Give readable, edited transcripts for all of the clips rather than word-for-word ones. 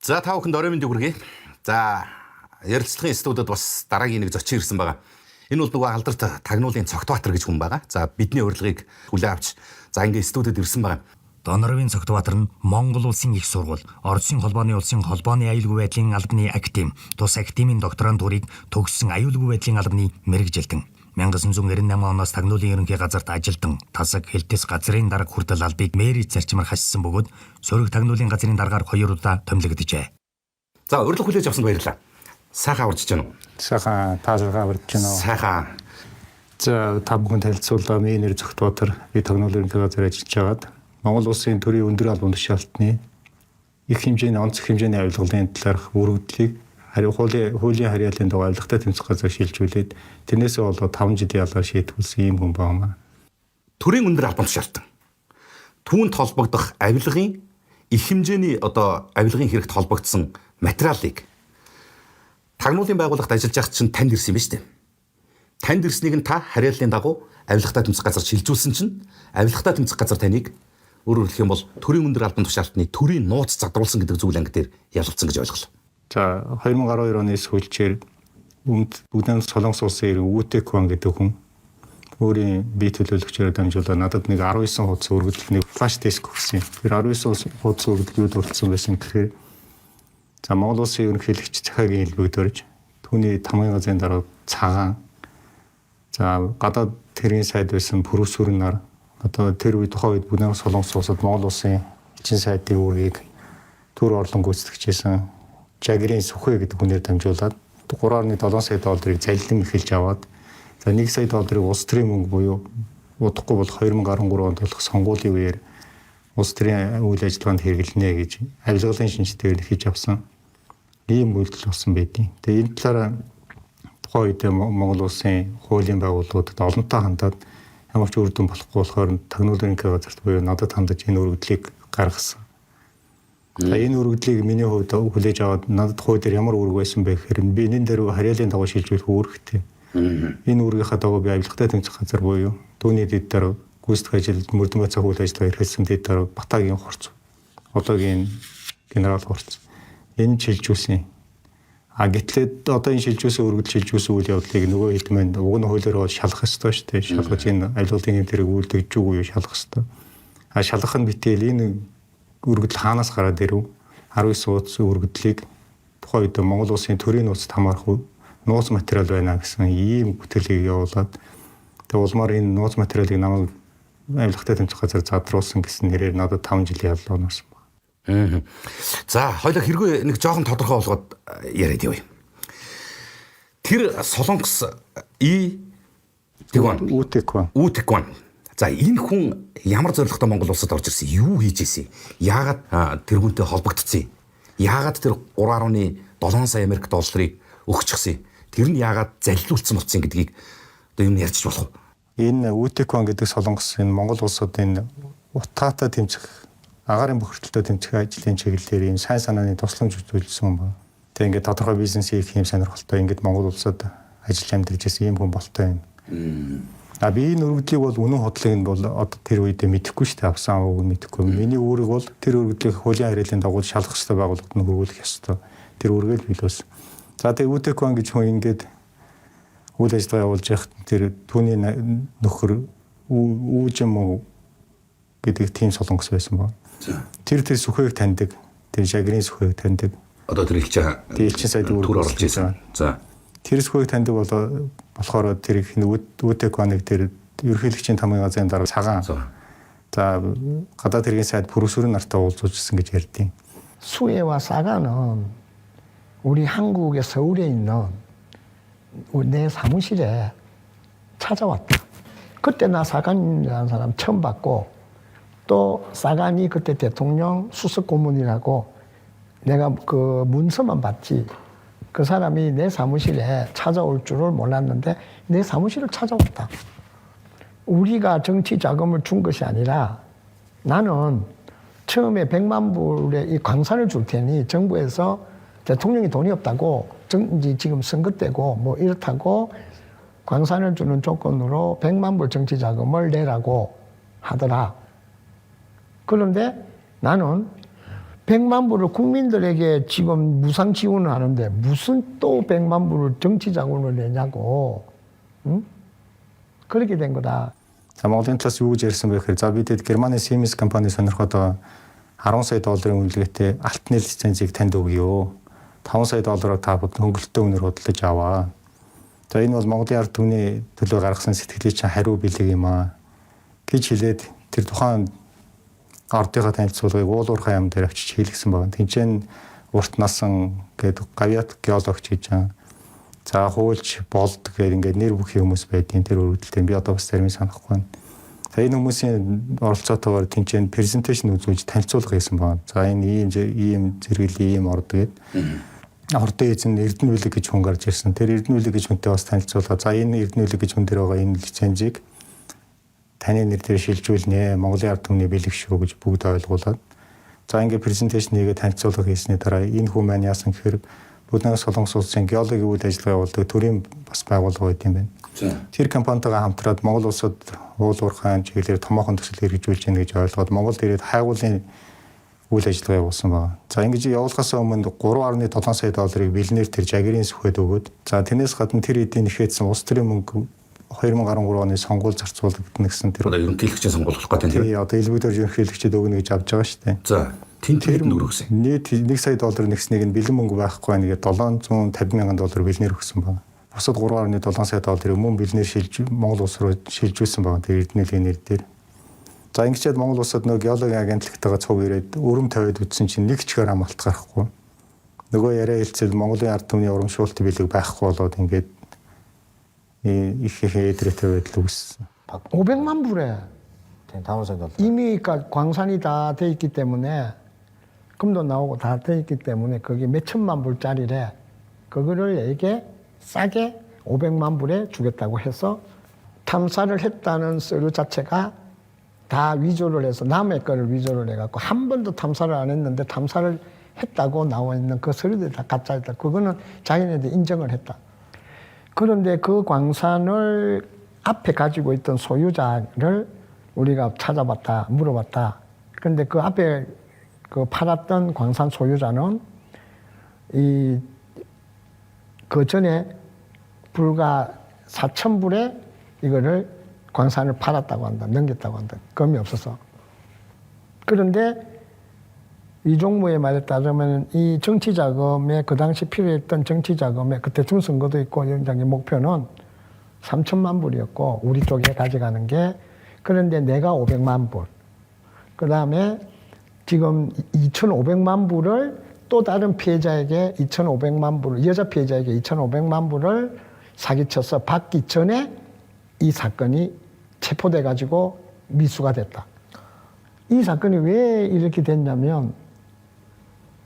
За та бүхэнд орой мэндийг хүргэе. За ярилцлагын студид бас дараагийн нэг зочин ирсэн байгаа. Энэ бол нөгөө алдарт тагнуулын Цогтбаатар гэж хүн байгаа. За бидний урилгыг хүлээн авч за ингээ студид ирсэн байгаа. Доноровын Цогтбаатар нь Монгол улсын их сургууль, Оросын холбооны улсын холбооны аюулгүй байдлын албаны академи, тус академийн докторантурыг төгссөн аюулгүй байдлын албаны мэргэжилтэн 1998 оноос тагнуулын ерөнхий газарт ажилдан тасаг хэлтэс газрын дарга хүртэл албыг мэрийн зарчмаар хассан бөгөөд сөрөг тагнуулын газрын даргаар 2 удаа томилогдожээ. За урилга хүлээж авсанд баярлалаа. Сайхан урьдчилж байна уу? Сайхан таажгаа урьдчилж байна уу? Сайхан. За та бүхэн танилцуулаа. Миний нэр Цогтбаатар. Би тагнуулын ерөнхий газар ажиллаж байгаад Монгол улсын төрийн өндөр албан тушаалтны их хэмжээний онцлог хэмжээний авилгалын талаарх өргөдлийг хуулийн харьяалын дугаар авилгатай тэмцэх газар шилжүүлээд тэрнээсээ болоод 5 жилийн ялгаар шийтгүүлсэн юм хүн байна. Төрийн өндөр албан тушаалтан. Түүнд холбогдох авилгын их хэмжээний авилгын хэрэгт холбогдсон материалыг тагнуулын байгууллагт ажиллаж байхад чинь танд ирсэн юм ба штэ. Танд ирснийг нь та харьяаллын дагуу авилгатай тэмцэх газар шилжүүлсэн чинь авилгатай тэмцэх газар таныг өөрөөр хэлэх юм бол төрийн өндөр албан тушаалтны төрийн нууц задруулсан гэдэг зүйл анги дээр ялалцсан гэж ойлголоо. За 2012 оны сүүлчээр бүгдэн Солонгос улсын иргэн үүтэкван гэдэг хүн өөрийн бие төлөөлөгчөөр дамжуулаад надад нэг 19 хуудас өргөдөл нэг флаш диск өгсөн. Тэр 19 хуудас өргөдөл юу дурдсан байсан гэхээр за Монгол улсын ерөнхийлөгч захаагийн хэлбэгдэрж түүний тамгын газрын дараа цагаан за гадаад тэргийн сайд байсан пүрүсүрэн нар тэр үед тухайн үед бүгдэн Солонгос улсад Монгол улсын эчин сайдын үүргийг төр орлон гүйцэтгэжсэн Жагрийн Сүхэ гэдэг хүнээр дамжуулаад 3.7 сая долларыг залилан эхэлж аваад за 1 сая долларыг улс төрийн мөнгө буюу удахгүй бол 2013 онд болох сонгуулийн үеэр улс төрийн үйл ажиллагаанд хэрэглэнэ гэж авилгалын шинжтэйгээр хийж авсан ийм үйлдэл болсон байдیں۔ Тэгээ энэ талаараа тухайн үед Монгол улсын хуулийн байгууллагуудад олонтоо хандаад ямар ч үр дүн болохгүй болохоор тагнуулын ерөнхий газарт буюу надад хандаж энэ өргөдлийг гаргасан. Энэ өргөдлийг миний хувьд хүлээж аваад надад хууль дээр ямар үүрэг байсан бэ гэхээр би энэ дээр харьяалын дагуу шилжүүлэх үүрэгтэй. Энэ үүргийнхаа дагуу би авилгатай тэмцэх газар буюу түүний дэд дараа гүйцэтгэх ажил мөрдөн байцаа үйл ажиллагаа эрхэлсэн дэд дараа Батагийн хурц, одоогийн генерал хурц энэ шилжүүлсэн. Гэтэл одоо энэ шилжүүлсэн өргөдөл шилжүүлсэн үйл явдлыг нөгөө хэд маань уг нь хуулиараа шалгах ёстой шүү дээ. Шалгаж энэ авилгалын хэрэг үйлдэгж үгүй юу шалгах ёстой. Шалгах нь битэл энэ өргөдөл хаанаас гараад ирэв? 19 хуудас өргөдлийг тухайн үед Монгол улсын төрийн нууцд хамаарах нууц материал байна гэсэн ийм бүтээлийг явуулаад тэгээ улмаар энэ нууц материалыг намайг авилгатай тэмцэх газар задруулсан гэсэн нэрээр надад 5 жилийн яллаа оноосон байна. За хоёлаа хэргүй нэг жоохон тодорхой болгоод яриад явъя. Тэр Солонгос үүтэкван. За энэ хүн ямар зорилготой Монгол улсад орж ирсэн? Юу хийж ирсэн? Яагаад тэр хүнтэй холбогдсон? Яагаад тэр 3.7 сая Америк долларыг өгчихсэн? Тэр нь яагаад залилуулсан болсон гэдгийг одоо юм ярьчих болох уу? Энэ үүтэкван гэдэг Солонгос энэ Монгол улсад энэ утгаатай тэмцэх агаарын бохирдолтой тэмцэх ажлын чиглэлээр ийм сайн санааны тусламж үзүүлсэн юм байна. Тэгээ ингээд тодорхой бизнес хийх юм сонирхолтой ингээд Монгол улсад ажиллаж амьдарч байсан ийм хүн болтой юм. Би энэ өргөдлийг бол үнэн худлыг нь бол одоо тэр үедээ мэдэхгүй шүү дээ. Авсан ууг нь мэдэхгүй. Миний үүрэг бол тэр өргөдлийг хуулийн харьяалын дагуу шалгах ёстой байгууллагад нь хөрвүүлэх ёстой. Тэр үргэлж билүүс. За тэгээ үүтэкван гэж хүн ингээд үйл ажиллагаа явуулж байхад тэр түүний нөхөр үүжим гэдэг тийм Солонгос байсан байна. Тэр Сүхээг таньдаг. Тэр Жагрийн Сүхээг таньдаг. Одоо тэр элчин сайдын төр орж ирсэн. За тэр Сүхээг таньдаг болохоор тэр их үүтэкваныг тэр ерөнхийлөгчийн тамгын газрын дараа цагаан. За гадаад хэргийн сайд пүрүсүрэн нартай уулзуулсан гэж ярьдیں۔ 수혜와 사과는 우리 한국의 서울에 있는 내 사무실에 찾아왔다. 그때 나 사관이라는 사람 처음 봤고 또 사관이 그때 대통령 수석 고문이라고 내가 그 문서만 봤지 그 사람이 내 사무실에 찾아올 줄을 몰랐는데 내 사무실을 찾아왔다. 우리가 정치 자금을 준 것이 아니라 나는 처음에 100만 불의 이 광산을 줄 테니 정부에서 대통령이 돈이 없다고 지금 선거 때고 뭐 이렇다고 광산을 주는 조건으로 100만 불 정치 자금을 내라고 하더라. 그런데 나는 100만 불을 국민들에게 지금 무상 지원을 하는데 무슨 또 100만 불을 정치 자금을 내냐고. 응? 그렇게 된 거다. За Монголын талаас юу гэж ярьсан бэ гэхээр за бид Германы Siemens компани сонирхоод 10 сая долларын үнэлгээтэй алтны лицензийг танд өгье. 5 сая доллараар та бүхэн хөнгөлөлтөө өнөр худалдаж аваа. За энэ бол Монголын ард түмний төлөө гаргасан сэтгэлийн чинь хариу бэлэг юм аа гэж хэлээд тэр тухайн ордынхаа танилцуулгыг уулуурхай ам дээр авчиж хийлгсэн байна. Тинчэн урт насан гэдэг гавьяат геологч гэж байгаа. За хуульч болд гэдэг ингээд нэр бүхий хүмүүс байдгийн тэр өргөдөлтэй би одоо бас зарим санахгүй байна. За энэ хүмүүсийн оролцоотойгоор тэнцэн презентацийн үзүүлж танилцуулга хийсэн байна. За энэ ийм зэрэглэлийн ийм орд гэдэг. Ордын эзэн Эрдэнэ бүлэг гэж хүн гарч ирсэн. Тэр Эрдэнэ бүлэг гэж хүнтэй бас танилцуулга. За энэ Эрдэнэ бүлэг гэж хүн дээр байгаа энэ лицензийг таны нэр дээр шилжүүлнэ. Монголын ард түмний бэлэг шүү гэж бүгд ойлгуулад. За ингээд презентацийн нэгээ танилцуулга хийсний дараа энэ хүн маань яасан гэхээр Буднаас Солонгос улсын геологийн үйл ажиллагаа болдог төрийн бас байгууллага байт юм байна. Тэр компанитайгаа хамтраад Монгол улсад уулуурхайн чиглэлээр томоохон төсөл хэрэгжүүлж байна гэж ойлгоод Монголд ирээд хайгуулын үйл ажиллагаа явуулсан байна. За ингэж явуулахаас өмнө 3.7 сая долларыг бэлнээр тэр жагирийн сүхэд өгөөд за тэрнээс гадна тэр эдийн ихэдсэн улс төрийн мөнгө 2013 оны сонгуул зарцуулагдана гэсэн тэр ерөнхийлөгчийн сонгуулах гэдэг тийм. Тий, одоо элбэгдэр ерөнхийлөгчөд өгнө гэж авч байгаа шүү дээ. За тэр нөр өгсөн. Нийт 1 сая доллар нэгснийг нь бэлэн мөнгө байхгүй байна гэдэг 750 мянган доллар бэлнээр өгсөн байна. Бусад 3.7 сая долларыг мөн бэлнээр Монгол улс руу шилжүүлсэн байна. Тэр эрдэнэлийн нэр дээр. За ингэчээд Монгол улсад нөгөө геологийн агентлагтайгаа цуг ирээд өрөм тавиад үтсэн чинь нэг ч гээр амалт гарахгүй. Нөгөө яриа хэлцэл Монголын ард түмний урамшуулт билег байхгүй болоод ингээд их эдрэтэ байдал үүссэн. 500만 불에 5 сая доллар. 이미 광산이 다 돼 있기 때문에 금도 나오고 다 돼 있기 때문에 거기 몇 천만 불짜리래. 그거를 얘게 싸게 500만 불에 주겠다고 해서 탐사를 했다는 서류 자체가 다 위조를 해서 남의 거를 위조를 해갖고 한 번도 탐사를 안 했는데 탐사를 했다고 나와 있는 그 서류들이 다 가짜였다. 그거는 자기네들이 인정을 했다. 그런데 그 광산을 앞에 가지고 있던 소유자를 우리가 찾아봤다, 물어봤다. 그런데 그 앞에 그 팔았던 광산 소유자는 그 전에 불과 4,000불에 이거를 광산을 팔았다고 한다, 넘겼다고 한다. 금이 없어서. 그런데 이종무의 말에 따르면 이 정치 자금에 그 당시 필요했던 정치 자금에 그때 중선거도 있고 연장의 목표는 3천만 불이었고 우리 쪽에 가져가는 게 그런데 내가 500만 불. 그다음에 지금 2,500만 불을 또 다른 피해자에게 2,500만 불을 여자 피해자에게 2,500만 불을 사기쳐서 받기 전에 이 사건이 체포돼 가지고 미수가 됐다. 이 사건이 왜 이렇게 됐냐면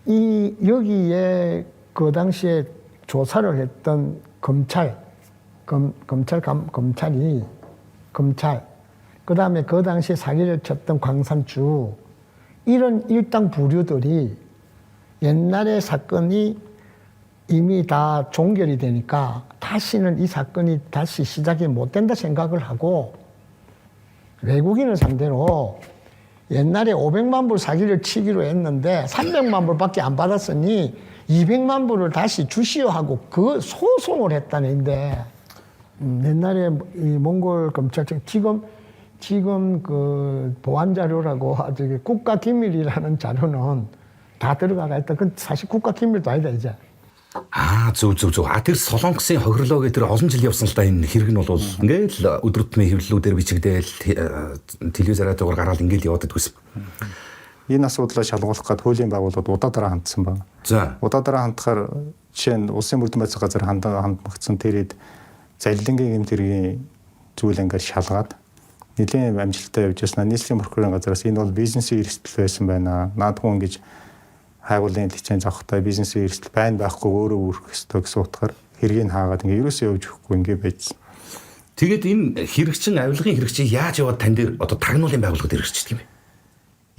여기에 그 당시에 조사를 했던 검찰, 그 다음에 그 당시에 사기를 쳤던 광산주, 이런 일당 부류들이 옛날에 사건이 이미 다 종결이 되니까 다시는 이 사건이 다시 시작이 못 된다 생각을 하고 외국인을 상대로 옛날에 500만 불 사기를 치기로 했는데 300만 불밖에 안 받았으니 200만 불을 다시 주시오 하고 그 소송을 했다는 얘기인데 옛날에 이 몽골 검찰청 지금 그 보안 자료라고 아주 국가 기밀이라는 자료는 다 들어가가 있다. 근데 사실 국가 기밀도 아니다 이제. Зөв. Тэр Солонгосын хохирлоо гэдэг тэр олон жил явсан л да энэ хэрэг нь бол ингээл өдөр тутмын хэвлэлүүдээр бичигдээл телевизээр гараад ингээл яваад идэгсэн. Энэ асуудлаа шалгуулах гээд хуулийн байгууллагууд удаадараа хандсан байна. За. Удаадараа хандахаар жишээ нь улсын мөрдөн байцаах газар хандмагдсан тэрэд залилангийн гэмтэргийн зүйл ингээд шалгаад нэлийн амжилттай явж яснаа нийслэлийн прокурорын газараас энэ бол бизнесийн эрсдэл байсан байна. Наадгүй ингэж хайгуулын лиценз авахтай бизнесийн эрсдэл байхгүй өөрөө үүрэх ёстой гэсэн утгаар хэргийг хаагаад ингээ ерөөсөө явж өгөхгүй ингээ байжсан. Тэгээд энэ хэрэгчин авилгын хэрэгчин яаж яваад тань дээр одоо тагнуулын байгууллагууд ирчихдэг юм бэ?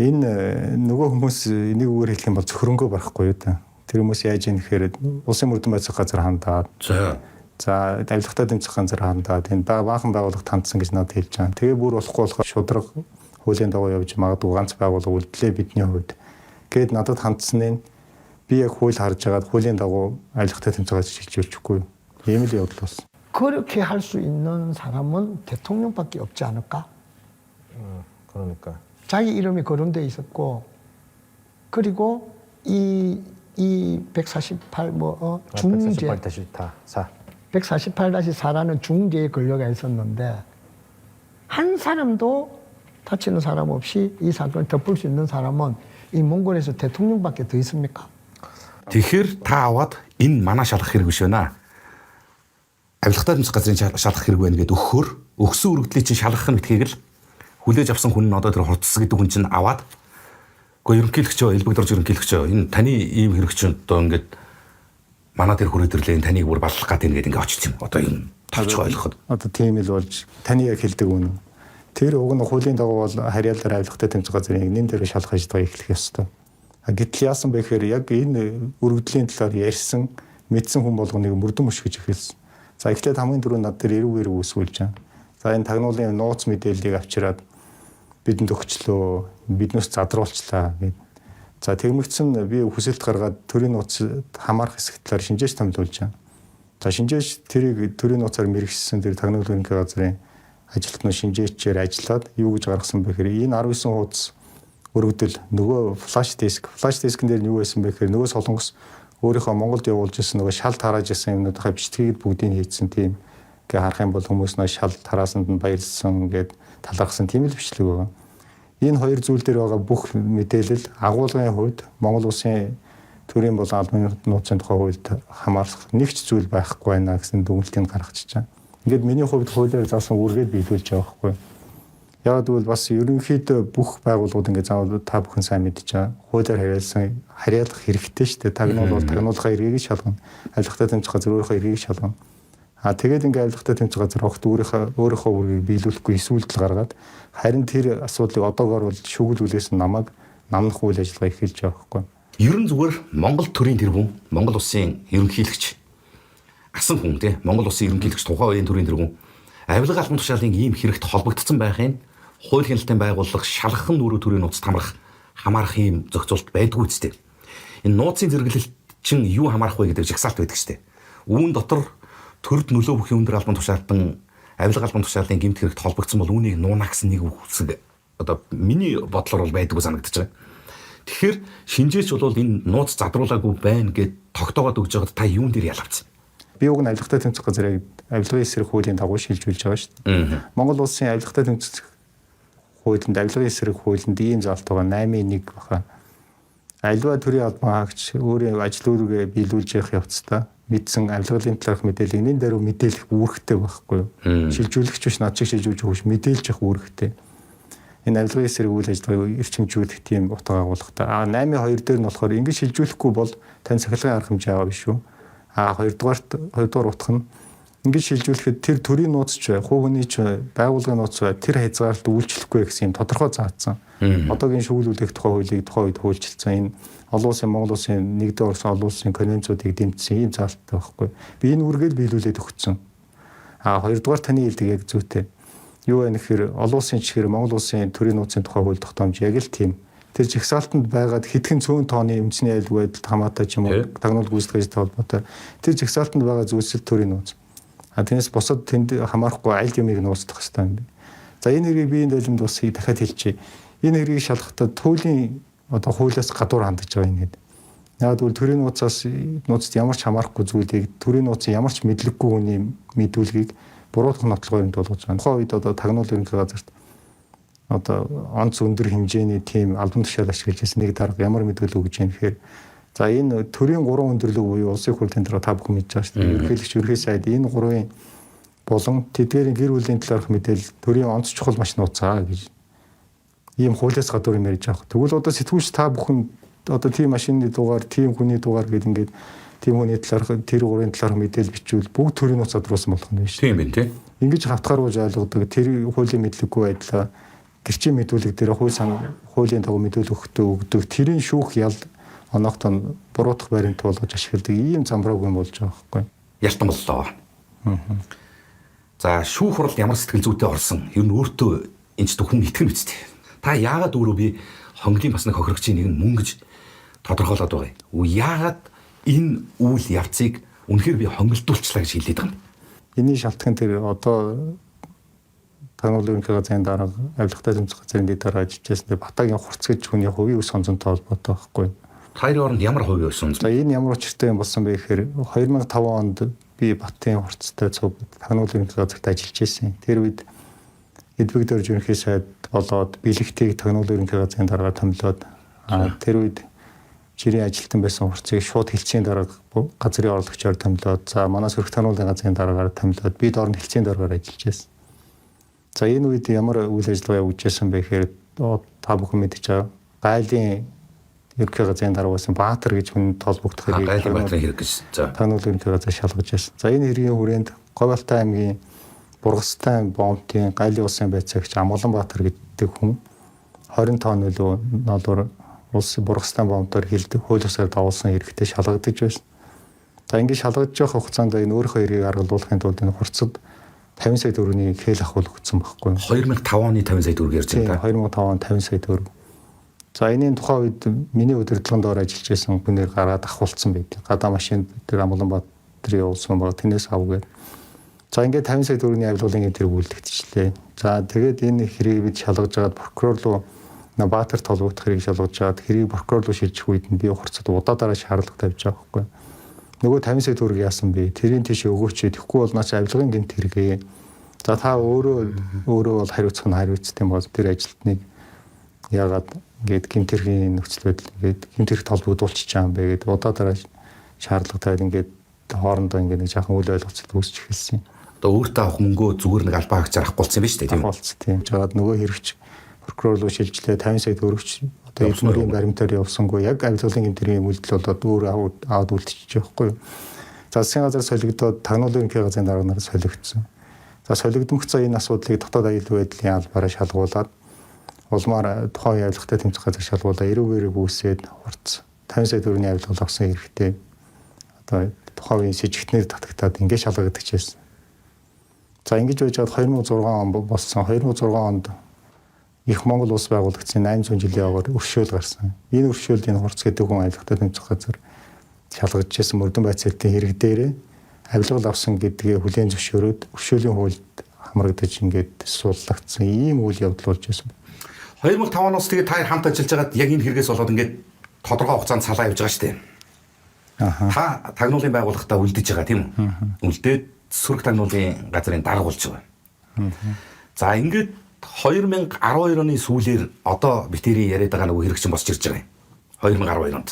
Энэ нөгөө хүмүүс энийг үгээр хэлэх юм бол зөвхөрөнгөө барахгүй юу та. Тэр хүмүүс яаж ийм гэхээр улсын мөрдөн байцаах газар хандаад. За авилгатай дэмжих газар хандаад энэ баахан байгууллагт хандсан гэж надад хэлж байгаа. Тэгээ бүр болохгүй болохоор шудраг хуулийн дагуу явж магадгүй ганц байгууллага үлдлээ бидний хувьд гэд надад хандсан нь би яг хууль харж байгаад хуулийн дагуу авилгатай тэмцээгээ шилжүүлчихгүй. Ийм л явдал болсон. 그렇게 할 수 있는 사람은 대통령밖에 없지 않을까? 그러니까. 자기 이름이 거론돼 있었고, 그리고 이 148 중재 148-4. 148-4라는 중재의 권력가 있었는데 한 사람도 다치는 사람 없이 이 사건을 덮을 수 있는 사람은 이 몽골에서 대통령밖에 더 있습니까? Тэгэхээр та аваад энэ манай шалах хэрэг биш байна. Авилгатай тэмцэх газрын шалах хэрэг байна гэдээ өгөхөөр өгсөн үргэлжлэлийг чинь шалгах нь гэдгийг л хүлээж авсан хүн нь одоо тэр хурцс гэдэг хүн чинь аваад үгүй ерөнхийлөгчөө элбэгдэрж ерөнхийлөгчөө энэ таны ийм хэрэг чинь одоо ингээд манай тэр хүрээдэрлээ таныг бүр баллах гэдэг ингээд ингээд очиж юм. Одоо юм тавч ойлгоход. Одоо тийм л болж таны яг хэлдэг үнэ. Тэр уг нь хуулийн дагуу бол харьяалаар авилгатай тэмцэх газрын нэн дээр шалах ажиллагаа эхлэх ёстой. Гэтэл яасан бэ гэхээр яг энэ өргөдлийн талаар ярьсан мэдсэн хүн болгоныг мөрдөн мөшгөж эхэлсэн. За эхлээд хамгийн түрүү над дээр эрүүг үүсгүүлж байгаа. За энэ тагнуулын нууц мэдээллийг авчираад бидэнд өгчлөө, биднээс задруулчлаа гэд. За тэгмэгцэн би хүсэлт гаргаад төрийн нууц хамаарах хэсэг талаар шинжээч томилуулж байгаа. За шинжээч тэрийг төрийн нууцаар мэрэгчсэн тэр тагнуулын газрын ажилтнууд шинжээчээр ажиллаад юу гэж гаргасан бэ гэхээр энэ 19 хуудас өргөдөл нөгөө флаш дискэн дээр нь юу байсан бэ гэхээр нөгөө солонгос өөрийнхөө Монголд явуулж ирсэн нөгөө шал тарааж ирсэн юмнуудаа бичтгийг бүгдийг хийцэн тийм гэ харах юм бол хүмүүс нөө шал тараасанд нь баярлсан гэд талархсан тийм л бичлэг байгаа. Энэ хоёр зүйл дээр байгаа бүх мэдээлэл агуулгын хувьд Монгол улсын төрийн болон албан нууцын тухай хуульд хамаарах нэгч зүйл байхгүй байна гэсэн дүгнэлтийг гаргачихж байгаа. Ингээд миний хувьд хуулиар заасан үргээд биелүүлж байгаа байхгүй. Яг бол бас ерөнхийдөө бүх байгууллагууд ингээд заавал та бүхэн сайн мэдж байгаа. Хуулиар харьяалах хэрэгтэй шүү дээ. Тагнуул бол тагнуулахаа эргийг шалгана. Авилгатай тэмцэх газар өөрийнхөө эргийг шалгана. Тэгээд ингээд авилгатай тэмцэх газар огт өөрийнхөө үргийг биелүүлэхгүй эсвэлдэл гаргаад харин тэр асуудлыг одоогоор бол шүглүүлээс намайг намнах үйл ажиллагаа эхэлж байгаа байхгүй. Ерөн зүгээр Монгол төрийн тэргүүн, Монгол улсын ерөнхийлөгч асан хүн тий Монгол улсын ерөнхийлөгч тухайн үеийн төрийн тэргүүн авилга албан тушаалын ийм хэрэгт холбогдсон байхын хууль хяналтын байгууллага шалгах нь өөрөө төрийн нууцад хамаарах ийм зохицуулт байдгүй үстэй. Энэ нууцын зэрэглэлт чинь юу хамаарах вэ гэдэг жагсаалт байдаг штэ. Үүн дотор төрд нөлөө бүхий өндөр албан тушаалтан авилга албан тушаалын гэмт хэрэгт холбогдсон бол үүнийг нуунаа гэсэн нэг үсэг одоо миний бодлоор бол байдгүй санагдаж байгаа. Тэгэхээр шинжээч бол энэ нууц задруулаагүй байна гэд тогтоогоод өгж байгаад та юун дээр ялавцсан? Би уг нь авилгатай тэмцэх газрыг авилгын эсрэг хуулийн дагуу шилжүүлж байгаа шүү дээ. Монгол улсын авилгатай тэмцэх хуулинд авилгын эсрэг хуулинд ийм заалт байгаа 8.1 баха. Аливаа төрийн албан хаагч өөрийн ажил үүргээ биелүүлж явах явцдаа мэдсэн авилгалын талаарх мэдээллийг нэн дээр мэдээлэх үүрэгтэй байхгүй юу? Шилжүүлэгч биш над шиг шилжүүлж өгөх мэдээлж явах үүрэгтэй. Энэ авилгын эсрэг үйл ажиллагааг эрчимжүүлэх тийм утга агуулгатай. 8.2 дээр нь болохоор ингэж шилжүүлэхгүй бол тань цахилгаан арга хэмжээ аваа биш үү? Хоёрдугаар утга нь ингэж шилжүүлэхэд тэр төрийн нууц ч хувь хүний ч байгууллагын нууц тэр хязгаарлалт үйлчлэхгүй гэсэн юм тодорхой заасан. Одоогийн шүүлүүлэх тухай хуулийг тухайн үед хуульчилсан энэ олон улсын Монгол улсын нэгдүгээр Орос олон улсын конвенцуудыг дэмжсэн ийм заалттай байхгүй. Би энэ үргээл биелүүлээд өгсөн. Хоёрдугаар таны хэлдэг яг зүйтэй. Юу вэ гэхээр олон улсын чихэр Монгол улсын төрийн нууцын тухай хууль тогтоомж яг л тийм. Тэр жигсаалтанд байгаад хэдхэн цөөн тооны эмчний айлг байдалд хамаатай ч юм уу тагнуул гүйцэтгэж холбоотой. Тэр жигсаалтанд байгаа зүйлсэл төрийн нууц. Тэрнээс бусад тэнд хамаарахгүй аль юмыг нууцдах хэрэгтэй юм бэ. За энэ хэргийг би энэ дэлгэмд бас дахиад хэлчихье. Энэ хэргийг шалгахдаа туйлын одоо хуулиас гадуур хандаж байгаа юм гээд. Яг бол төрийн нууцад ямар ч хамаарахгүй зүйлийг төрийн нууцын ямар ч мэдлэггүй хүний мэдүүлгийг буруутгах нотлогоор тулгаж байгаа. Тухайн үед одоо тагнуул ерөнхий газарт одоо онц өндөр хэмжээний тийм албан тушаал ашиглаж байсан нэг дарга ямар мэдүүлэг өгж яах гэхээр за энэ төрийн 3 өндөрлөг буюу улсын хурлын дараа та бүхэн мэдж байгаа шүү дээ. Ерөнхийлөгч ерхий сайд энэ 3-ын болон тэдгээрийн гэр бүлийн талаарх мэдээлэл төрийн онц чухал маш нууцаа гэж ийм хуулиас гадуур юм ярьж байгаа. Тэгвэл одоо сэтгүүлч та бүхэн одоо тийм машины дугаар, тийм хүний дугаар гэдэг ингээд тийм хүний талаарх тэр 3-ын талаарх мэдээлэл бичвэл бүгд төрийн нууц задруулсан болох нь биш. Тийм байна тий. Ингэж хавтгаарууж ойлгодог тэр хуулийн мэдлэггүй байдлаа гэрчийн мэдүүлэг дээр хуулийн дагуу мэдүүлэг өгдөг тэрийн шүүх ял оноогтон буруутгах баримт болгож ашигладаг ийм замбрааг юм болж байгаа байхгүй. Ялтан боллоо. За шүүх хурал ямар сэтгэл зүйтэй орсон ер нь өөртөө энэ ч хүн итгэн үстэй. Та яагаад өөрөө би хонглын бас нэг хохирогчийн нэг нь мөн гэж тодорхойлоод байгаа юм. Яагаад энэ үйл явцыг үнэхээр би хөнгөлдүүлчлээ гэж хэлээд байгаа юм. Энийн шалтгаан тэр одоо тагнуулын ерөнхий газрын дарга авилгатай тэмцэх газрын дэдээр ажиллажсэн тэр Батагийн хурц гэж хүний хувийн өс сонзонтой холбоотой байхгүй. Хоёрын хооронд ямар хувийн өс сонзон? За энэ ямар учиртай юм болсон бэ гэхээр 2005 онд би Батын хурцтай цуг тагнуулын ерөнхий газарт ажиллаж байсан. Тэр үед эдвэг дөрж ерөнхий сайд болоод бэлэгтийг тагнуулын ерөнхий газрын дарга томилоод тэр үед жирийн ажилтан байсан хурцыг шууд хэлцээний дарга газрын орлогчоор томилоод за манай сөрөг тагнуулын газрын дараагаар томилоод бид оронд хэлцээний дараагаар ажиллаж байсан. За энэ үед ямар үйл ажиллагаа явуулжсэн бэ гэхээр та бүхэн мэдж байгаа гайлын ерөнхий газрын дарга байсан Баатар гэж хүн толбогдох хэрэг гайлын Баатарын хэрэг гэж. За тагнуулын ерөнхий газар шалгаж байсан. За энэ хэргийн хүрээнд Говьалтай аймгийн Бургастай бомтын гайлын улсын байцаагч Амгалан Баатар гэдэг хүн 20 тонн нөлөө улсын Бургастай бомтоор хилдэг хууль ёсоор давуулсан хэрэгтээ шалгагдаж байсан. За ингэж шалгагдж явах хугацаанд энэ өөрийнхөө хэргийг аргалуулахын тулд энэ хурцад 50 сая төгрөгийн хэл ахуул өгсөн байхгүй. 2005 оны 50 сая төгрөг ярьж байна. 2005 он 50 сая төгрөг. За энэний тухайн үед миний удирдлагын доор ажиллаж байсан хүнээр гараад ахуулсан байдаг. Гадаа машинд тэр Амгаланбаатарын явуулсан баг тэнэс авгээд. За ингээд 50 сая төгрөгийн авилгуулын тэр үйлдэгдчихлээ. За тэгээд энэ хэрийг бид шалгаж агаад прокурор руу Баатар толгойдох хэрэг шалгаж агаад хэрийг прокурор руу шилжих үед нь би хурцад удаа дараа шаардлагатай тавьж байгаа байхгүй. Нөгөө 50 сая төгрөг яасан бэ? Тэрийн тийш өгөөч. Тэгэхгүй бол наач авилгын гэмт хэрэгээ. За та өөрөө бол хариуцах нь хариуцсан бол тэр ажилтныг яагаад ингээд гэмт хэргийн нөхцөл байдал ингээд гэмт хэрэг толбогдуулчих чаам бэ гэдэг удаа дараа шаардлагатай ингээд хоорондоо ингээд нэг жоохон үйл ойлголцол үүсч эхэлсэн. Одоо өөртөө авах мөнгөө зүгээр нэг албаа хаагчаар авахгүй болсон юм ба шүү дээ, тийм үү? Авахгүй тийм. Жагаад нөгөө хэрэгч прокурор руу шилжлээ 50 сая төгрөгч одоо эдмөрийн баримтаар явсангүй яг авилгын гэмтрийн үйлдэл болоод өөр аваад үлдчихэж байхгүй юу. За засгийн газар солигдоод тагнуулын ерөнхий газрын дарга нар солигдсон. За солигдмогцоо энэ асуудлыг дотоод аюулгүй байдлын албаараа шалгуулад улмаар тухайн авилгатай тэмцэх газар шалгуулаа эрүүгээрээ үүсээд хурц 50 сая төгрөгийн авилгал авсан хэрэгтэй. Одоо тухайн үеийн сэжигтнэр татагтаад ингээд шалгагдаж байсан. За ингэж байж байгаа 2006 он болсон. 2006 онд Их Монгол улс байгуулагдсан 800 жилийн яваар өршөөл гарсан. Энэ өршөөлд энэ хурц гэдэг хүн авилгатай тэмцэх газар шалгаж ирсэн мөрдөн байцаалтын хэрэг дээрээ авилгал авсан гэдгээ хүлээн зөвшөөрөөд өршөөлийн хуульд хамрагдаж ингээд суулгагдсан ийм үйл явдал болж байсан. 2005 оноос тэгээд та хамт ажиллаж байгаад яг энэ хэрэгээс болоод ингээд тодорхой хугацаанд салаа явж байгаа шүү дээ. Та тагнуулын байгууллагатаа үлдэж байгаа тийм үү? Үлдээд сөрөг тагнуулын газрын дарга болж байгаа. За ингээд 2012 оны сүүлээр одоо битэрийн яриад байгаа нөгөө хэрэг чинь босч ирж байгаа юм. 2012 онд.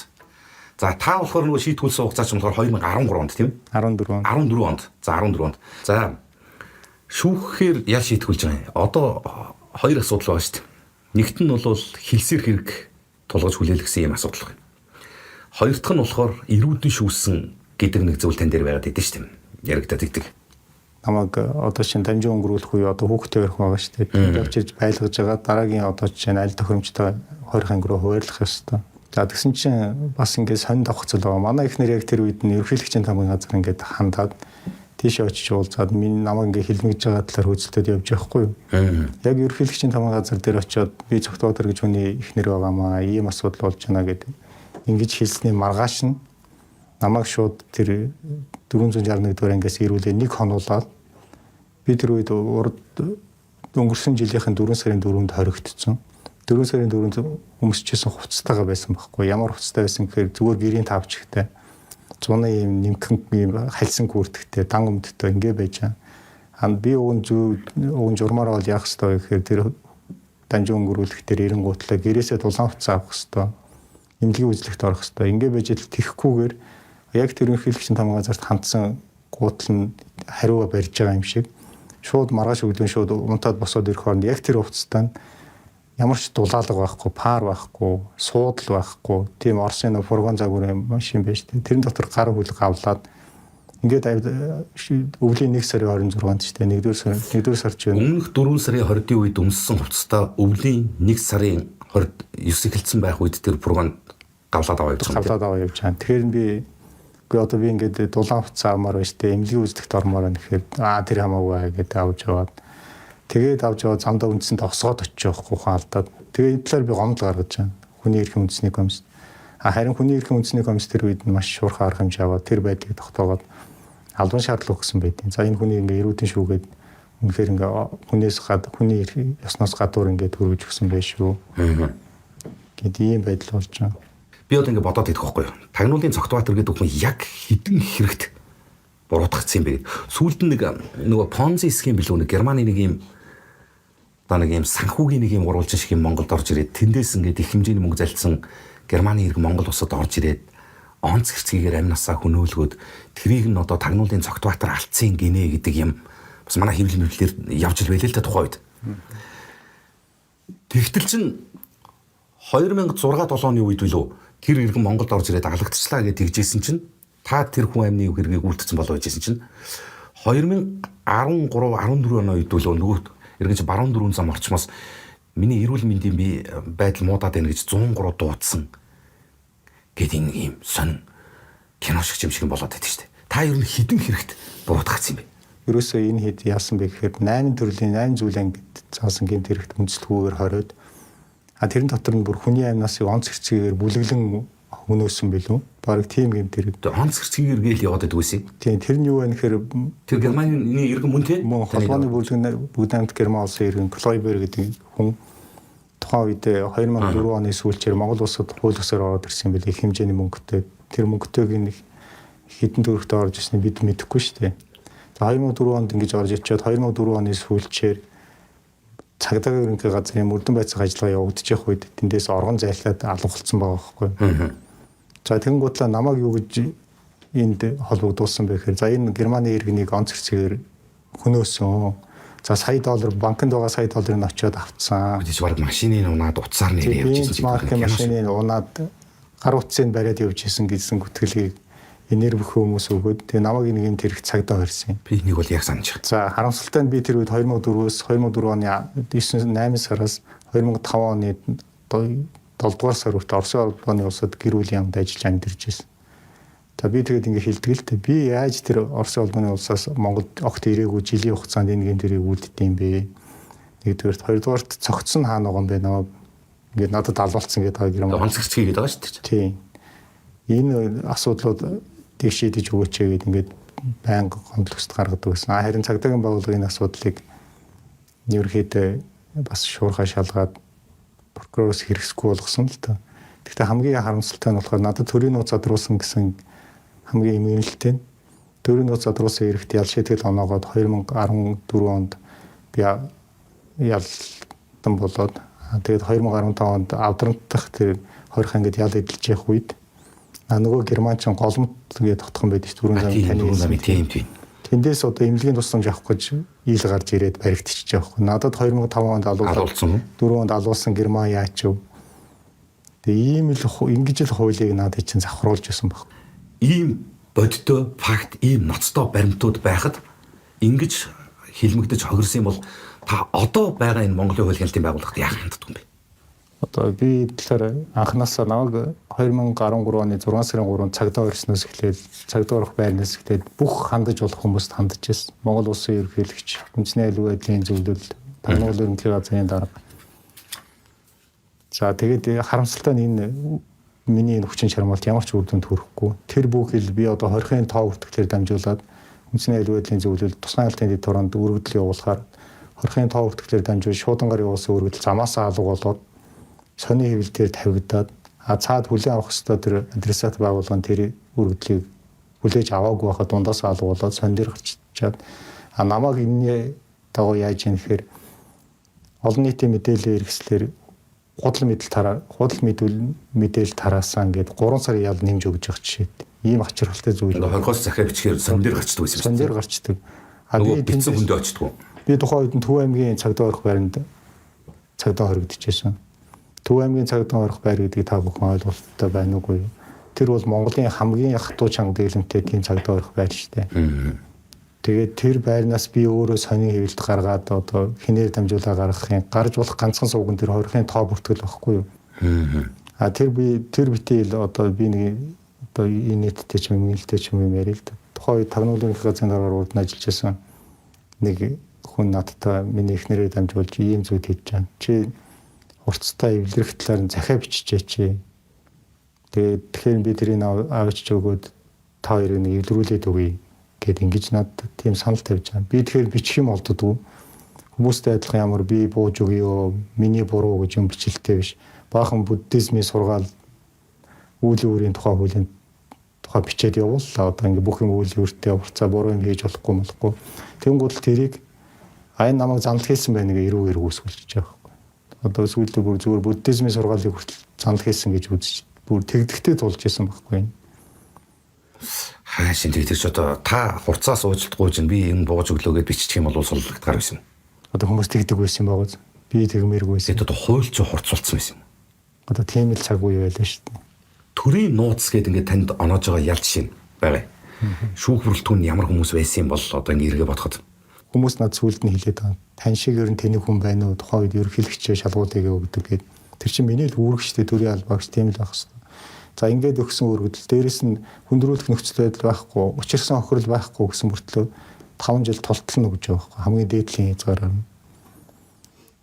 За та болохоор нөгөө шийтгүүлсэн хугацаа чинь болохоор 2013 онд тийм үү? 14 онд. За 14 онд. За шүүхээр яа шийтгүүлж байгаа юм. Одоо хоёр асуудал байгаа шүү дээ. Нэгт нь бол хэлсээр хэрэг тулгаж хүлээлгэсэн юм асуудал байна. Хоёр дахь нь болохоор эрүүдэн шүүсэн гэдэг нэг зүйл тань дээр байгаад идэв шүү дээ. Яригдаад идэг. Намайг одоо чинь дамжин өнгөрүүлэх үе одоо хүүхдээ өрөх байгаа шүү дээ. Явчиж байлгаж байгаа дараагийн одоо чинь аль тохиромжтой 20 ангируу хуваарлах ёстой. За тэгсэн чинь бас ингээд сонин давах зүйл байгаа. Манай ихнэр яг тэр үед нь ерөнхийлөгчийн тамгын газар ингээд хандаад тийш очиж уулзаад минь намайг ингээд хилмигж байгаа талаар хөдөлтөд явж байхгүй юу. Яг ерөнхийлөгчийн тамгын газар дээр очиод би Цогтбаатар гэж хүний ихнэр байгаамаа ийм асуудал болж байна гэдэг. Ингэж хэлсний маргааш нь намайг шууд тэр 461 дугаар ангиас ирүүлээ нэг хонуулаад би тэр үед урд өнгөрсөн жилийнхэн 4 сарын 4-нд хоригдсон. 4 сарын 4-нд өмсчихсэн хувцастайгаа байсан байхгүй. Ямар хувцастай байсан гэхээр зүгээр гэрийн тавчигтай. Зуны юм нимкэн юм хальсан күртгтэй дан өмдтэй ингэ байж байгаа. Би уун журмаар бол яах ёстой гэхээр тэр дамжин өнгөрүүлэх тэр эренгуутлаа гэрээсээ дулаан хувцас авах ёстой. Имлэгийн үзлэгт орох ёстой. Ингэ байж л тэххгүйгээр яг тэр ерөнхийлөгчийн тамгын газарт хандсан гутал нь хариуга барьж байгаа юм шиг шууд маргааш өглөө шууд унтаад босоод ирэх хооронд яг тэр хувцастаа ямар ч дулаалга байхгүй, пар байхгүй, суудал байхгүй, тийм Оросын фургон загварын машин байж тээ. Тэрэн дотор гар хүлэг авлаад ингээд өвлийн 1 сарын 26-нд ч тээ 1-р сар ч өмнөх 4 сарын 20-ийн үед өмссөн хувцастаа өвлийн 1 сарын 29 эхэлсэн байх үед тэр фургонд гавлаад аваа явж байгаа. Тэгэхээр би одоо би ингээд дулаан хувцас авмаар байж тээ эмнэлгийн үзлэгт ормоор байна гэхээр тэр хамаагүй гэдэг авч яваад тэгээд авч яваад замдаа үндсэнд осгоод очиж явахгүй хаалдаад тэгээд энэ талаар би гомдол гаргаж байгаа. Хүний эрхийн үндэсний комисс. Харин хүний эрхийн үндэсний комисс тэр үед нь маш шуурхай арга хэмжээ аваад тэр байдлыг тогтоогоод албан шаардлага өгсөн байдیں۔ За энэ хүний ингээ эрүүдэн шүүгээд үнэхээр ингээ хүний ёсноос гадуур ингээ төрөж өгсөн байж шүү. Гэт ийм байдал болж байгаа. Би одоо ингэ бодоод идэх байхгүй юу. Тагнуулын Цогтбаатар гэдэг хүн яг хідэн хэрэгт буруутгагдсан юм бэ. Сүүлд нэг нөгөө Понзи схем билүү нэг Германы нэг юм одоо нэг юм санхүүгийн нэг юм уруулжин шиг юм Монголд орж ирээд тэндээс ингээд их хэмжээний мөнгө залцсан Германы иргэн Монгол улсад орж ирээд онц хэрцгийгээр амнасаа хөнөөлгөөд тэрийг нь одоо Тагнуулын Цогтбаатар алдсан гинэ гэдэг юм бас манай хэвлэл мэдлэлээр явж ил байлээ л та тухайн үед. Тэгтэл чин 2006-7 оны үед билүү тэр иргэн Монголд орж ирээд алагдчихлаа гэж тэгжсэн чинь та тэр хүн амны хэргийг үлдсэн болоо гэжсэн чинь 2013-14 оны үед билүү нөгөө иргэн чи баруун дөрвөн зам орчмоос миний эрүүл мэндийн би байдал муудаад байна гэж 103 дуудсан гэдэг нэг юм сонин кино шиг юм шиг болоод байдаг шүү дээ. Та ер нь хідэн хэрэгт буруутгагдсан юм бэ? Ерөөсөө энэ хэд яасан бэ гэхээр 8 төрлийн 8 зүйл ангид заасан гэмт хэрэгт үндэслэлгүйгээр хориод тэрэн дотор нь бүр хүний амнаас онц хэрцгийгээр бүлэглэн хөнөөсөн билүү? Бараг тийм гэмт хэрэг. Онц хэрцгийгээр гээл яваад байдаг үгүй. Тийм тэр нь юу вэ гэхээр тэр Германы иргэн мөн те? Мөн холбооны бүлэгний бүгд Герман улсын иргэн Клойбер гэдэг хүн тухайн үед 2004 оны сүүлчээр Монгол улсад хууль ёсоор ороод ирсэн билээ хэмжээний мөнгөтэй. Тэр мөнгөтэйг нэг хэдэн төгрөгт орж ирснийг бид мэдэхгүй шүү дээ. За 2004 онд ингэж орж ичээд 2004 оны сүүлчээр цагдаагийн ерөнхий газрын мөрдөн байцаах ажиллагаа явагдаж явах үед тэндээс оргон зайлшаад алгуулсан байгаа байхгүй. За тэгэнгүүтлээ намайг юу гэж энд холбогдуулсан бэ гэхээр за энэ Германы иргэнийг онц хэрцгээр хөнөөсөн. За $100 банкнд байгаа $100 нь очиод авцсан. Тэгж баг машиныг унаад утсаар нэрээ явж ирсэн. Маркийн машиныг унаад гар утсыг бариад явж ирсэн гэсэн бүтгэлгийг энерги хүмүүс өгөөд тэгээ намайг нэг юм тэрэг цагдаа ирсэн. Би нэг бол яг санаж байна. За харамсалтай нь би тэр үед 2004-өөс 2004 оны 8 сараас 2005 оны 7 дугаар сар хүртэл Оросын улбаны улсад гэр бүлийн яамд ажиллаж амьдарч байсан. За би тэгээд ингэ хэлдэг л дээ. Би яаж тэр Оросын улбаны улсаас Монголд огт ирээгүй жилийн хугацаанд энэ гэмтэрийг үлддэм бэ? Нэгдүгээрт хоёрдугаарт цогцсон хаана байгаа юм бэ? Намайг ингээд надад алуулсан гэдэг юм. Онц хэрцгий гэдэг байгаа шүү дээ. Тийм. Энэ асуудлууд тийш шийдэж өгөөч гэдэг ингээд байнга гомдлогсд гаргадаг гэсэн. Харин цагдаагийн байгууллагын асуудлыг ерөнхийдөө бас шуурхай шалгаад прокуророос хэрэгсэхгүй болгосон л та. Гэхдээ хамгийн харамсалтай нь болохоор надад төрийн нууц задруулсан гэсэн хамгийн эмгэнэлтэй. Төрийн нууц задруулсан эрэхт ял шийтгэл оноогоод 2014 онд би ялтан болоод тэгээд 2015 онд авдрантах тэр 20 ангид ял эдэлж явах үед нөгөө германчин голомт гээд тогтхон байдаг шүү дээ. Түрүүн замын тийм. Тэндээс одоо эмнэлгийн тусламж авах гэж ил гарч ирээд баригдчихж байгаа хгүй. Надад 2005 онд алуулсан. 4 онд алуулсан Герман яачв. Тэгээ ийм л ингэж л хуулийг надад чинь завхруулж байсан баг. Ийм бодиттой факт, ийм ноцтой баримтууд байхад ингэж хилмигдэж хогирсон юм бол та одоо байгаа энэ Монголын хууль хяналтын байгууллагт яах ханддаг юм бэ? Одоо би тэгэхээр анхнаасаа намайг 2013 оны 6 сарын 3-нд цагдаа ирснээс эхлээд цагдаа орох байрнаас эхлээд бүх хандаж болох хүмүүст хандаж ирсэн. Монгол улсын ерөнхийлөгч, үндэсний аюулгүй байдлын зөвлөл, Тагнуулын ерөнхий газрын дарга. За тэгээд харамсалтай нь энэ миний энэ хүчин чармаалт ямар ч үр дүнд хүрэхгүй. Тэр бүхэл би одоо хорхийн тоо бүртгэлээр дамжуулаад үндэсний аюулгүй байдлын зөвлөл, тусгай албаны дэд-оронд өргөдөл явуулахаар хорхийн тоо бүртгэлээр дамжуул шуудангаар явуулсан өргөдөл замаасаа алга болоод сони хэвлэлээр тавигдаад цаад хүлээн авах ёстой тэр адресат байгууллагын тэр өргөдлийг хүлээж аваагүй байхад дундаас алга болоод сонь дээр гарчичаад намайг энэний дагуу яаж юм гэхээр олон нийтийн мэдээлэл хэрэгслэр худал мэдээлэл тараасан гэдэг 3 сарын ял нэмж өгж байгаа жишээд ийм ачаалалтай зүйл. 20-оос захиа бичгээр сонь дээр гарчдаг байсан. Сонь дээр гарчдаг. Би битсэн хүндээ очтгоо. Би тухайн үед Төв аймгийн цагдаа орох байранд цагдаа хоригдчихсэн. Төв аймгийн цагдаа орох байр гэдгийг та бүхэн ойлголттой байна уугүй. Тэр бол Монголын хамгийн хатуу чанга дэглэмтэй тийм цагдаа орох байр шүү дээ. Тэгээд тэр байрнаас би өөрөө сонин хэвлэлд гаргаад одоо хинээр дамжуулаа гаргахын гарч болох ганцхан сууган тэр хорхийн тоо бүртгэл байхгүй юу. Тэр битэл одоо би нэг одоо инээдтэй ч юм нээлттэй ч юм ярил л да. Тухайн үед Тагнуулын ерөнхий газрын даргаар урд нь ажиллаж байсан нэг хүн надтай миний эхнэрээ дамжуулж ийм зүйл хийж байгаа. Чи уртцтай эвлэрэх талаар захиа биччихээ чи. Тэгэхээр би тэрийг авчиж өгөөд та хоёрыг нэг эвлэрүүлээд өгье гэд ингэж надад тийм санал тавьж байгаа. Би тэгэхээр бичих юм олддгүй. Хүмүүстэй адилхан ямар би бууж өгье, миний буруу гэж юм бичлэлтэй биш. Баахан буддизмын сургаал үйл өөрийн хуулийн тухай бичээд явууллаа. Одоо ингээ бүх юм үйл өөртөө урцаа буруу юм хийж болохгүй. Тэнгүүд л тэрийг аян намайг занал хийсэн байна гэж эрүү үүсгүүлж байгаа байхгүй. Одоо сүүлдээ бүр зүгээр буддизмын сургаалыг хүртэл занал хийсэн гэж үзэж бүр тэгдэхтэй тулж исэн байхгүй. Хаашин тэр ч одоо та хурцаас уучлахгүй чинь би энэ бууж өглөө гэд биччих юм бол суллагтгаар байсан. Одоо хүмүүс тэгдэг байсан байгаа. Би тэгмээргүй байсан. Тэгэд одоо хууль ч хурцуулсан байсан. Одоо тийм л цаг үе байлаа шүү дээ. Төрийн нууц гэдэг ингээд танд оноож байгаа ял жишээ байгаа. Шүүх бүрэлдэхүүн ямар хүмүүс байсан бол одоо ингэ эргээ бодоход Хүмүүс над сүлд нь хэлээд байгаа. Тань шиг ер нь тэнэг хүн байна уу? Тухайн үед ерөнхийлөгчөө шалгуулъя өгдөг гэдэг. Тэр чинь миний л үүрэгчтэй төрийн албаагч тийм л байх хэвээр. За ингээд өгсөн өргөдөл дээрэс нь хүндрүүлэх нөхцөл байдал байхгүй, учирсан охирол байхгүй гэсэн мөртлөө 5 жил тултална гэж байгаа байхгүй. Хамгийн дээдлийн хязгаараар.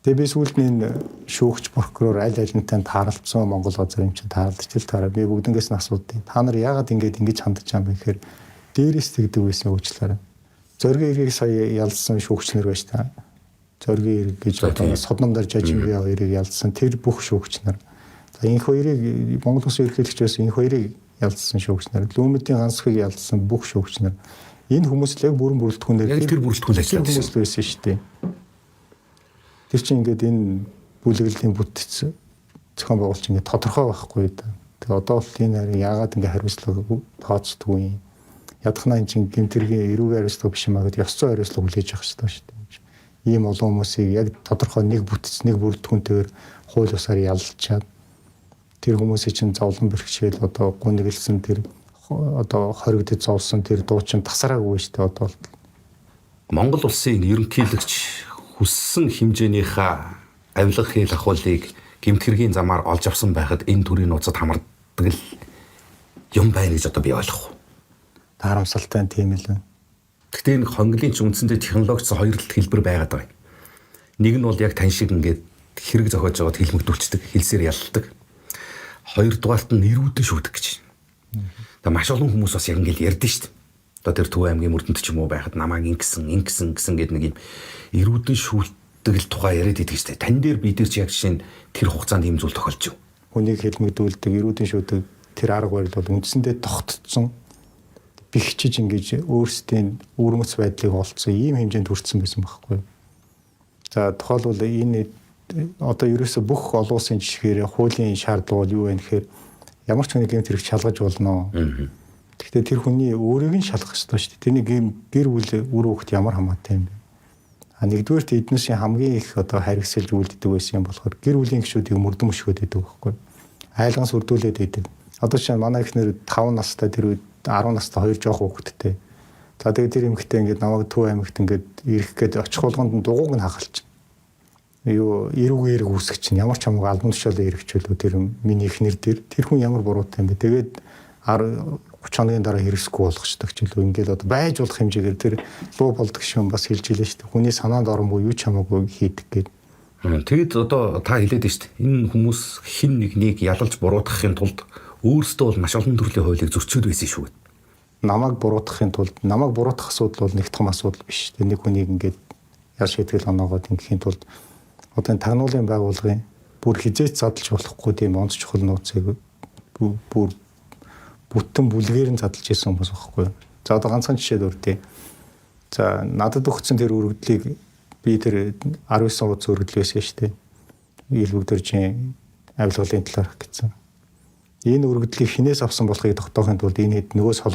Тэгээ би сүүлд нь шүүгч прокурор аль алинтай тааралцсан Монгол газар юм чинь таарлаж л таараа. Би бүгднгээс нь асуудیں۔ Та нар яагаад ингэж хандаж байгаа юм бэ гэхээр дээрээс тэгдэг байсан уучлаарай. Зоргийн эргийг сая ялсан шүүгчнэр байж та. Зоргийн эрэг гэж одоо Содномдар жажимби хоёрыг ялсан тэр бүх шүүгчнэр. За энэ хоёрыг Монгол Улсын ерөнхийлөгч байсан энэ хоёрыг ялсан шүүгчнэр. Лүүмүүдийн ганцхыг ялсан бүх шүүгчнэр. Энэ хүмүүс л яг бүрэн бүрэлдэхүүнээр тэр бүрэлдэхүүн ажиллаж хүмүүс байсан шүү дээ. Тэр чинь ингээд энэ бүлэглэлийн бүтц зохион байгуулалт чинь ингээд тодорхой байхгүй да. Тэгээ одоо бол энэ харин яагаад ингээд хариуцлага тооцдгүй юм. Ядахна энэ чинь гэмтэргийн эрүүгийн хариуцлага биш юм аа гэдэг ёс зүйн хариуцлага хүлээж авах хэрэгтэй шүү дээ. Ийм олон хүмүүсийг яг тодорхой нэг бүтц нэг бүрэлдэхүүнтэйгээр хууль ёсоор ялчаад тэр хүмүүсийн чинь зовлон бэрхшээл одоо гүнэглсэн тэр одоо хоригдож зовсон тэр дуучин тасраагүй шүү дээ одоо бол. Монгол улсын ерөнхийлөгч хүссэн хэмжээнийхээ авилга хэл ахуулыг гэмтгэргийн замаар олж авсан байхад энэ төрлийн нууцад хамардаг л юм байна гэж одоо би ойлгох. Харамсалтай тийм л байна. Гэхдээ энэ хонглын ч үндсэндээ технологич хоёр талт хэлбэр байгаад байгаа. Нэг нь бол яг тань шиг ингээд хэрэг зохиож байгаад хэлмэгдүүлцдэг, хэлсээр ялладаг. Хоёрдугаарт нь нэрүүдэн шүүдэг гэж. Тэгээ маш олон хүмүүс бас яг ингээд ярьдэн шүү дээ. Одоо тэр Төв аймгийн Мөрдөнд ч юм уу байхад намайг ингэсэн гэдэг нэг юм эрүүдэн шүүлдэг л тухай яриад идэг шүү дээ. Тань дээр бид нар ч яг жишээ нь тэр хугацаанд ийм зүйл тохиолж юу. Хүнийг хэлмэгдүүлдэг, эрүүдэн шүүдэг тэр арга барил бол үндсэндээ тогтцсон бихчиж ингэж өөрсдийн үрмэц байдлыг олцсон ийм хэмжээнд хүрсэн байсан байхгүй. За тухайлбал энэ одоо ерөөсө бүх олон улсын жишгээр хуулийн шаардлага бол юу вэ гэхээр ямар ч нэг гэмт хэрэг шалгаж болно. Гэхдээ тэр хүний өөрийг нь шалгах ёстой шүү дээ. Тэрний гэр бүл үр хөвгт ямар хамаатай юм бэ? Нэгдүгээрт эднээсийн хамгийн их одоо харгисэлж үлддэг байсан юм болохоор гэр бүлийн гишүүдийг мөрдөн мөшгөөд идэв байхгүй. Айлган сүрдүүлээд идэв. Одоо чинь манай ихнэр 5 настай тэр үед 10 настай хоёр жоох хүүхэдтэй. За тэгээд тэр эмэгтэй ингээд намайг Төв аймагт ингээд ирэх гээд очих болгонд дугуйг нь хахалч. Юу эрүүгийн эрэг үүсгэж чинь ямар ч хамаагүй албан тушаалын эрэгчлөө тэр миний ихнэр тэр хүн ямар буруутай юм бэ? Тэгээд 30 хоногийн дараа хэрэгсэхгүй болгочдаг ч илүү ингээд одоо байж болох хэмжээгээр тэр луу болдог шүүн бас хэлж илээ шүү дээ. Хүний санаанд оромгүй юу ч хамаагүй хийдэг гээд. Тэгэд одоо та хэлээд шүү дээ. Энэ хүмүүс хин нэгнийг ялалж буруутгахын тулд өөрсдөө бол маш олон төрлийн хуулийг зөрчөөд байсан шүү. Намайг буруутгахын тулд намайг буруутгах асуудал бол нэг том асуудал биш. Тэр нэг хүнийг ингээд ял шийтгэл оноогоод ингээхийн тулд одоо энэ тагнуулын байгууллагын бүр хизээч задлж болохгүй тийм онц чухал нууцыг бүр бүтэн бүлгээр нь задлж ирсэн хүмүүс байхгүй. За одоо ганцхан жишээд өртөө. За надад өгсөн тэр өргөдлийг би тэр 19 удаа өргөдөл байсан шүү дээ. Ил бүгдэржийн авилгалын талаар гэсэн. Энэ өргөдлийг хинээс авсан болохыг тогтоохын тулд энэ хэд нөгөө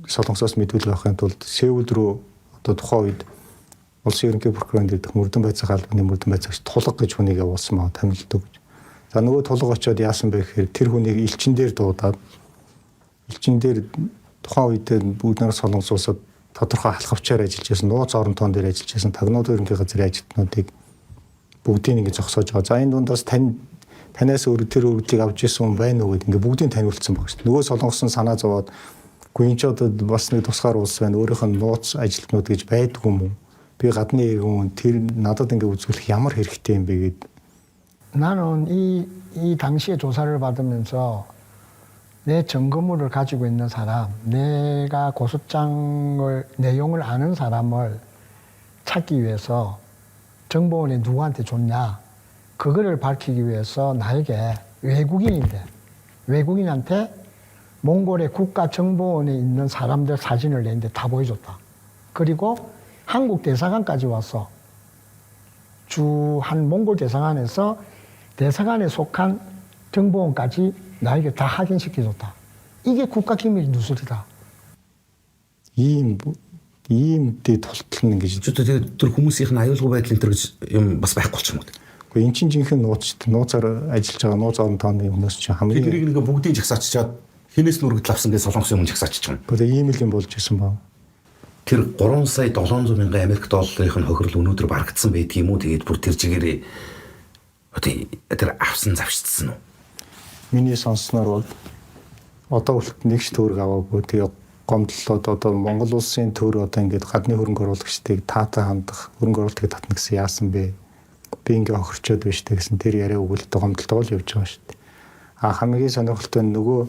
солонгосоос мэдүүлэг авахын тулд Сеул рүү одоо тухайн үед улсын ерөнхий прокурор дэх Мөрдөн байцаах албаны Мөрдөн байцаагч тулга гэж хүнийг явуулсан маа томилдог гэж. За нөгөө тулга очиод яасан бэ гэхээр тэр хүнийг элчин дээр дуудаад элчин дээр тухайн үед бүгд нараа солонгос улсад тодорхой халахвчаар ажиллаж байсан, нууц оронтоон дээр ажиллаж байсан тагнуулын ерөнхий газрын ажилтнуудыг бүгдийг ингэ зогсоож байгаа. За энэ дундаас танаас тэр өргөдлийг авч ирсэн хүн байна уу гэдэг ингээ бүгдийг таниулсан баг шүү дээ. Нөгөө солонгосын санаа зовоод гүнчодод бас нэг тусгаар улс байна. Өөрийнх нь нууц ажилтнууд гэж байдгүй юм уу? Би гадны иргэн тэр надад ингээ үзүүлэх ямар хэрэгтэй юм бэ гэд 나는 이 당시에 조사를 받으면서 내 증거물을 가지고 있는 사람, 내가 고소장을 내용을 아는 사람을 찾기 위해서 정보원이 누구한테 줬냐, 그거를 밝히기 위해서 나에게 외국인한테 몽골의 국가정보원에 있는 사람들 사진을 내는데 다 보여줬다. 그리고 한국 대사관까지 와서 주 한 몽골 대사관에서 대사관에 속한 정보원까지 나에게 다 확인시켜줬다. 이게 국가기밀 누설이다. ийм дэд тултлна гэж. ч одоо тэр хүмүүсийн аюулгүй байдлын тэр юм бас байхгүй ч юм уу. Гэхдээ эн чинь жинхэнэ нууцаар ажиллаж байгаа нууц орон тооны хүмүүс чинь хамгийн Тэрийг нэг бүгдийг жагсаачаад хинээс нүргэл авсан гэж солонгосын хүн жагсаачиж байгаа. одоо ийм л юм болж исэн баг. Тэр 3 сая 700 мянган Америк долларын хохирол өнөөдөр барагдсан байдаг юм уу? Тэгээд бүр тэр жигээрээ одоо тэр авсан завшдсан уу? Миний сонссноор бол одоо хүртэл нэгч төгрөг аваагүй. Тэгээ гомдлоод одоо Монгол улсын төр одоо ингээд гадны хөрөнгө оруулагчдыг таатай хандах хөрөнгө оруулалтыг татна гэсэн яасан бэ? Би ингээ хохирчод байж тэ гэсэн тэр яриа өгүүлэлт гомдлтол явж байгаа шүү дээ. А хамгийн сонирхолтой нь нөгөө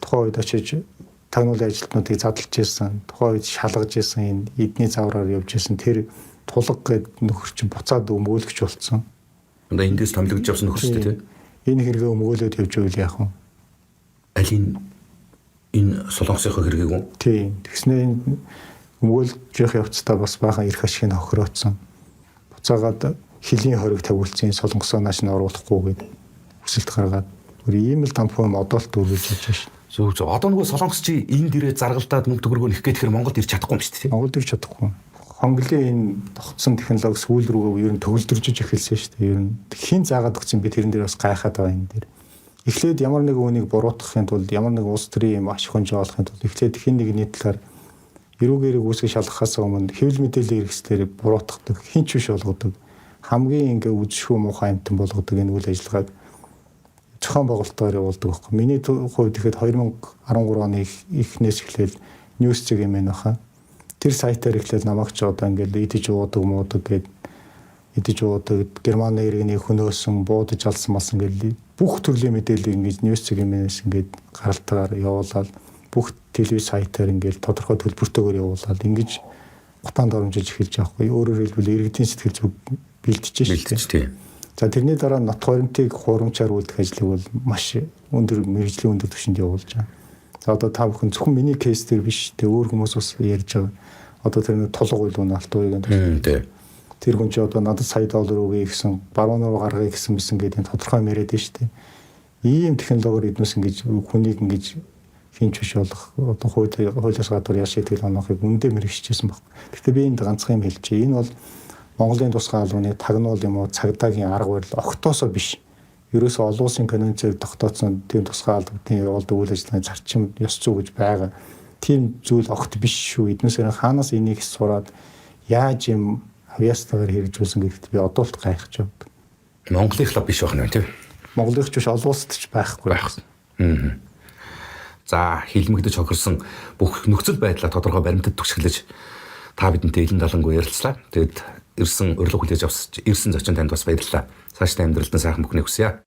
тухайн үед очиж тагнуулын ажилтнуудыг задлж ирсэн, тухайн үед шалгаж ирсэн энэ эдний завраар явж ирсэн тэр тулга гэд нөхөр чинь буцаад өмгөөлөгч болсон. Одоо эндээс томилогдож явсан нөхөрстэй тий. Энэ хэрэгээ өмгөөлөд явж байвал яах вэ? Алин энэ солонгосын хэргийг үү? Тийм. Тэгснээр өмгөөлж явах явцдаа бас баахан эрх ашиг нь хохироодсон. Буцаагаад хилийн хориг тавиулсан солонгосоо нааш нь оруулахгүй гэд хүсэлт гаргаад өөр ийм л тамхи модолт үргэлж хийж байна шүү. Зөв. Одоо нөгөө солонгос чи энд ирээд заргалдаад мөнгө төгрөгөө нэх гэхээр Монголд ирч чадахгүй юм шүү дээ. Монголд ирч чадахгүй. Хонглын энэ тогтсон технологи сүүл рүүгээ ер нь төгөлдрөж эхэлсэн шүү дээ. Ер нь хин заагаад өгсөн би тэрэн дээр бас гайхаад байгаа юм дээр. Эхлээд ямар нэг үнийг буруутгахын тулд ямар нэг улс төрийн юм аш хонжоо олохын тулд эхлээд хин нэгний талаар эрүүгээрээ үүсгэж шалгахаас өмнө хэвлэл мэдээллийн хэрэгслээр буруутгадаг, хинч биш болгодог. Хамгийн ингээ үдшгүй муухай амтан болгодог энэ үйл ажиллагааг зохион байгуулалтаар явуулдаг байхгүй. Миний хувьд ихэд 2013 оны эхнээс эхлээл ньюс цэг юм байна. Тэр сайтаар эхлээл намайг ч одоо ингээл идэж уудаг муудаг гээд идэж уудаг Германы иргэний хөнөөсөн буудаж алсан мас ингээл бүх төрлийн мэдээллийг ингэж ньюс цэг юмээс ингээд гаралтаар явуулаад бүх телевиз сайтаар ингээл тодорхой төлбөртөөр явуулаад ингэж гутаанд оромжиж эхэлж байгаа байхгүй. Өөрөөр хэлбэл иргэдийн сэтгэл зүг бэлтэж шүү дээ. За тэрний дараа нот хоримтыг хурамчаар үлдэх ажлыг бол маш өндөр мэргэжлийн өндөр түвшинд явуулж байгаа. За одоо та бүхэн зөвхөн миний кейс дээр биш те өөр хүмүүс бас ярьж байгаа. Одоо тэр нэг тулга уйлуун алтууыг энэ тэр хүн чи одоо надад сая доллар өгье гэсэн баруун руу гаргая гэсэн мэсэн гэдэг тодорхой яриад байна шүү дээ. Ийм технологиор эднээс ингэж хүнийг ингэж хинч биш болох одоо хуулиас гадуур яаш итгэл оноохыг үндэ мэрэгчжсэн баг. Гэхдээ би энд ганцхан юм хэлчихье. Энэ бол Монголын тусгай албаны тагнуул юм уу цагдаагийн арга барил огтоосоо биш. Ерөөсөө олон улсын конвенцээр тогтооцсон тийм тусгай албаны явуулдаг үйл ажиллагааны зарчим ёс зүй гэж байгаа. Тийм зүйл огт биш шүү. Эднээсээ хаанаас энийг сураад яаж юм хавьяастайгаар хэрэгжүүлсэн гэдэгт би одоолт гайхаж байна. Монголынхлаа биш байх нь тийм. Монголынх ч биш олон улсад ч байхгүй. За хилмигдэж хохирсон бүх нөхцөл байдлаа тодорхой баримтад төгсгөлж та бидэнтэй илэн далангуй ярилцлаа. Тэгэд ирсэн урилга хүлээж авсан ирсэн зочин танд бас баярлалаа. Цаашдаа амьдралд нь сайхан бүхнийг хүсье.